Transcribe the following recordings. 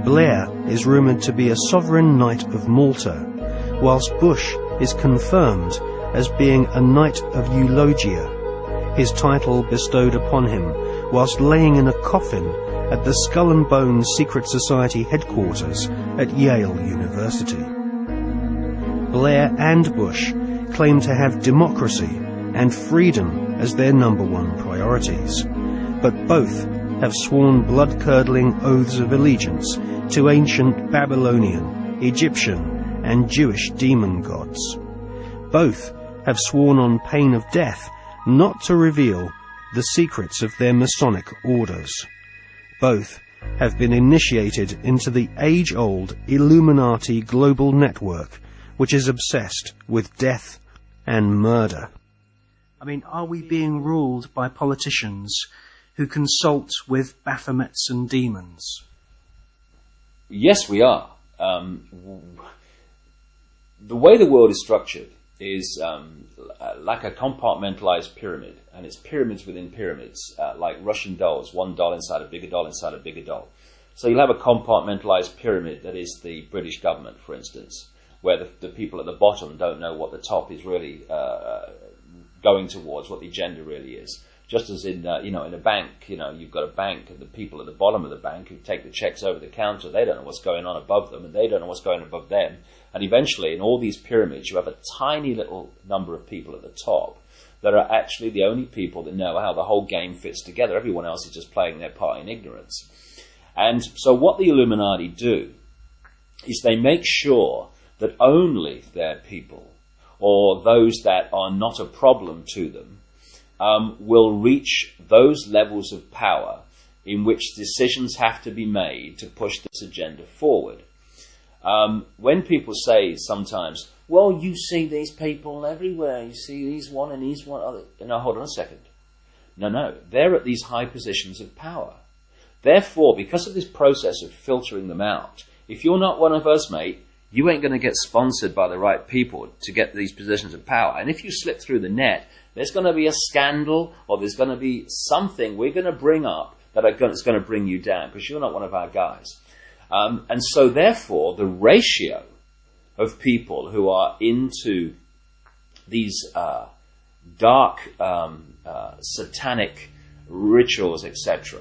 Blair is rumoured to be a sovereign knight of Malta, whilst Bush is confirmed as being a knight of Eulogia, his title bestowed upon him whilst laying in a coffin at the Skull and Bones Secret Society headquarters at Yale University. Blair and Bush claim to have democracy and freedom as their #1 priorities, but both have sworn blood-curdling oaths of allegiance to ancient Babylonian, Egyptian and Jewish demon gods. Both have sworn on pain of death not to reveal the secrets of their Masonic orders. Both have been initiated into the age-old Illuminati global network, which is obsessed with death and murder. I mean, are we being ruled by politicians who consult with Baphomets and demons? Yes, we are. The way the world is structured is like a compartmentalized pyramid, and it's pyramids within pyramids, like Russian dolls, one doll inside a bigger doll inside a bigger doll. So you'll have a compartmentalized pyramid that is the British government, for instance, where the people at the bottom don't know what the top is really going towards, what the agenda really is. Just as in in a bank, you've got a bank, and the people at the bottom of the bank who take the checks over the counter, they don't know what's going on above them, and they don't know what's going on above them. And eventually, in all these pyramids, you have a tiny little number of people at the top that are actually the only people that know how the whole game fits together. Everyone else is just playing their part in ignorance. And so what the Illuminati do is they make sure that only their people, or those that are not a problem to them, will reach those levels of power in which decisions have to be made to push this agenda forward. When people say sometimes, well, you see these people everywhere, you see these one and these one other. No, hold on a second. No, they're at these high positions of power. Therefore, because of this process of filtering them out, if you're not one of us, mate, you ain't going to get sponsored by the right people to get these positions of power. And if you slip through the net, there's going to be a scandal, or there's going to be something we're going to bring up that's going to bring you down, because you're not one of our guys. And so therefore, the ratio of people who are into these dark satanic rituals, etc.,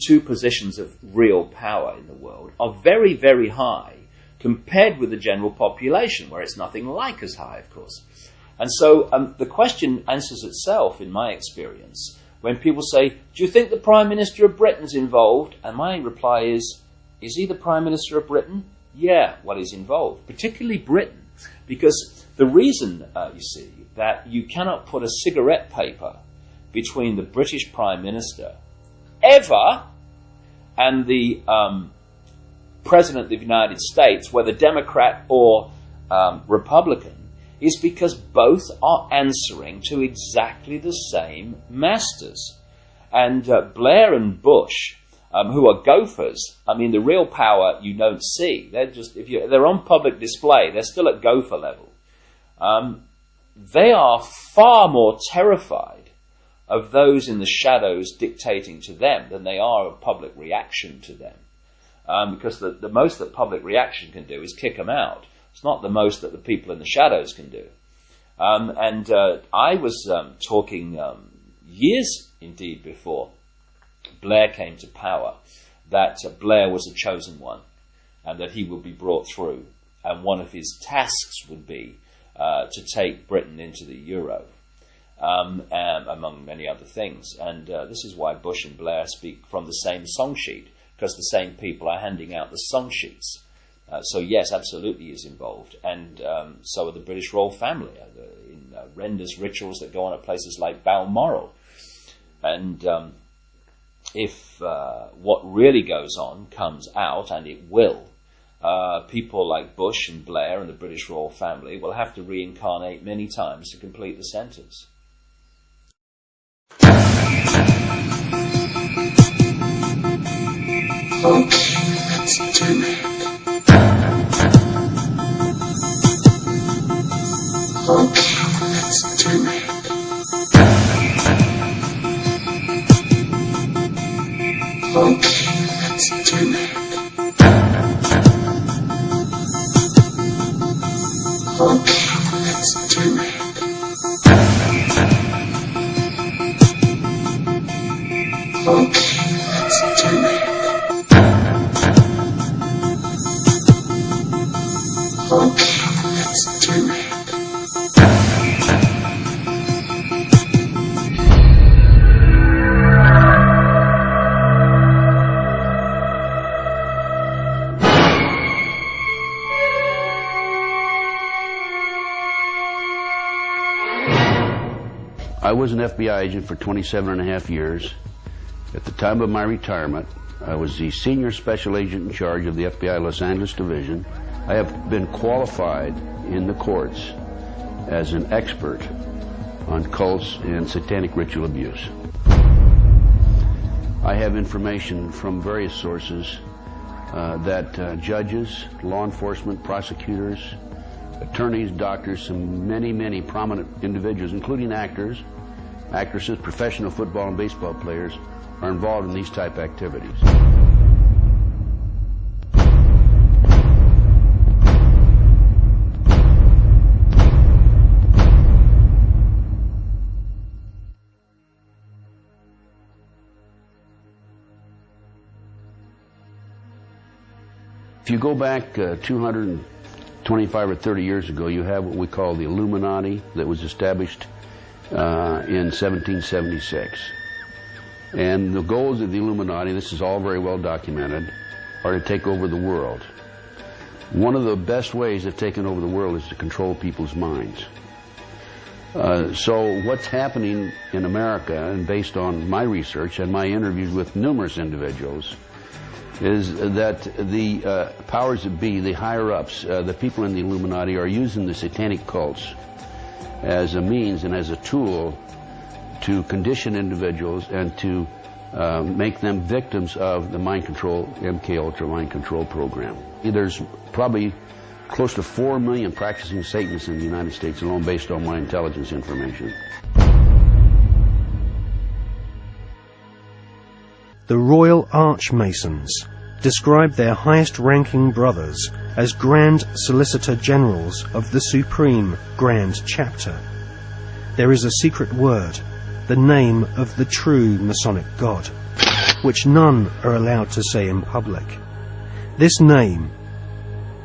to positions of real power in the world are very, very high compared with the general population, where it's nothing like as high, of course. And so the question answers itself, in my experience, when people say, do you think the Prime Minister of Britain's involved? And my reply is he the Prime Minister of Britain? Yeah, well, he's involved, particularly Britain, because the reason, you see, that you cannot put a cigarette paper between the British Prime Minister ever and the President of the United States, whether Democrat or Republican, is because both are answering to exactly the same masters. And Blair and Bush, who are gophers, I mean, the real power you don't see. They're just, they're on public display, they're still at gopher level. They are far more terrified of those in the shadows dictating to them than they are of public reaction to them. Because the most that public reaction can do is kick them out. It's not the most that the people in the shadows can do. I was talking years, indeed, before Blair came to power, that Blair was a chosen one, and that he would be brought through. And one of his tasks would be to take Britain into the euro, among many other things. And this is why Bush and Blair speak from the same song sheet, because the same people are handing out the song sheets. So yes, absolutely is involved. And so are the British royal family in horrendous rituals that go on at places like Balmoral. And if what really goes on comes out, and it will, people like Bush and Blair and the British royal family will have to reincarnate many times to complete the sentence. Let's do it. Let's do it. Let's do it. Okay, let's do it. Okay, let's do it. I was an FBI agent for 27.5 years. At the time of my retirement, I was the senior special agent in charge of the FBI Los Angeles Division. I have been qualified in the courts as an expert on cults and satanic ritual abuse. I have information from various sources that judges, law enforcement, prosecutors, attorneys, doctors, and many prominent individuals, including actors, actresses, professional football and baseball players, are involved in these type activities. If you go back 225 or 30 years ago, you have what we call the Illuminati that was established in 1776. And the goals of the Illuminati, this is all very well documented, are to take over the world. One of the best ways of taking over the world is to control people's minds. So what's happening in America, and based on my research and my interviews with numerous individuals, is that the powers that be, the higher-ups, the people in the Illuminati, are using the satanic cults as a means and as a tool to condition individuals and to make them victims of the mind control, MK Ultra mind control program. There's probably close to 4 million practicing Satanists in the United States alone, based on my intelligence information. The Royal Archmasons describe their highest-ranking brothers as Grand Solicitor Generals of the Supreme Grand Chapter. There is a secret word, the name of the true Masonic God, which none are allowed to say in public. This name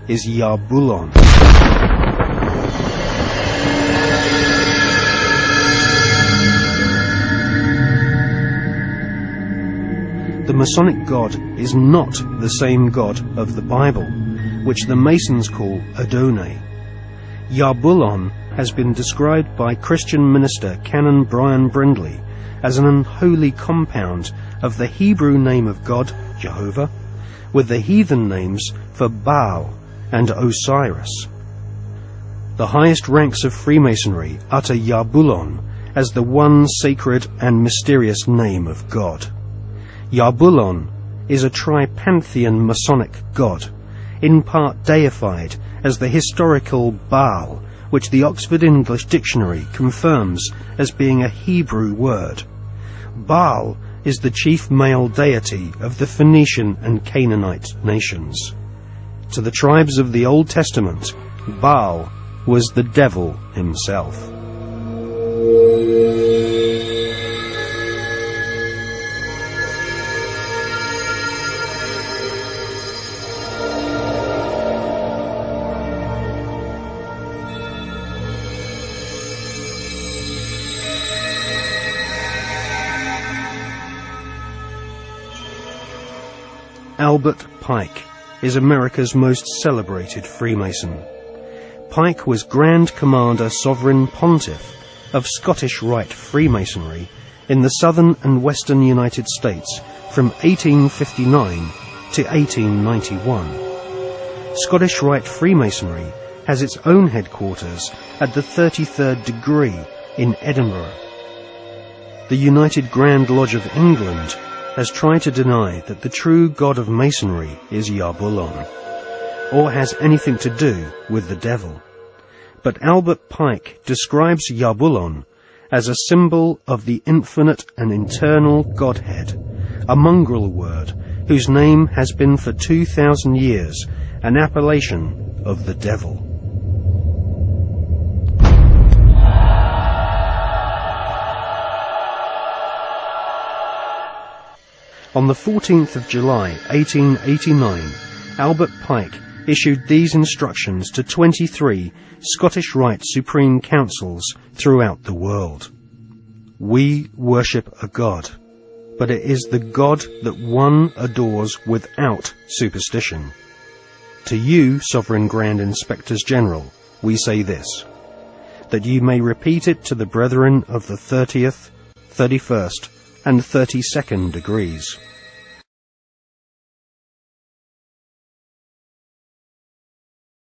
is Yarbulon. The Masonic God is not the same God of the Bible, which the Masons call Adonai. Yarbulon has been described by Christian minister Canon Brian Brindley as an unholy compound of the Hebrew name of God, Jehovah, with the heathen names for Baal and Osiris. The highest ranks of Freemasonry utter Yarbulon as the one sacred and mysterious name of God. Yarbulon is a tripantheon Masonic god, in part deified as the historical Baal, which the Oxford English Dictionary confirms as being a Hebrew word. Baal is the chief male deity of the Phoenician and Canaanite nations. To the tribes of the Old Testament, Baal was the devil himself. Albert Pike is America's most celebrated Freemason. Pike was Grand Commander Sovereign Pontiff of Scottish Rite Freemasonry in the southern and western United States from 1859 to 1891. Scottish Rite Freemasonry has its own headquarters at the 33rd degree in Edinburgh. The United Grand Lodge of England has tried to deny that the true god of Masonry is Yarbulon, or has anything to do with the devil. But Albert Pike describes Yarbulon as a symbol of the infinite and eternal Godhead, a mongrel word whose name has been for 2,000 years an appellation of the devil. On the 14th of July, 1889, Albert Pike issued these instructions to 23 Scottish Rite Supreme Councils throughout the world. We worship a God, but it is the God that one adores without superstition. To you, Sovereign Grand Inspectors General, we say this, that you may repeat it to the brethren of the 30th, 31st, and 32nd degrees.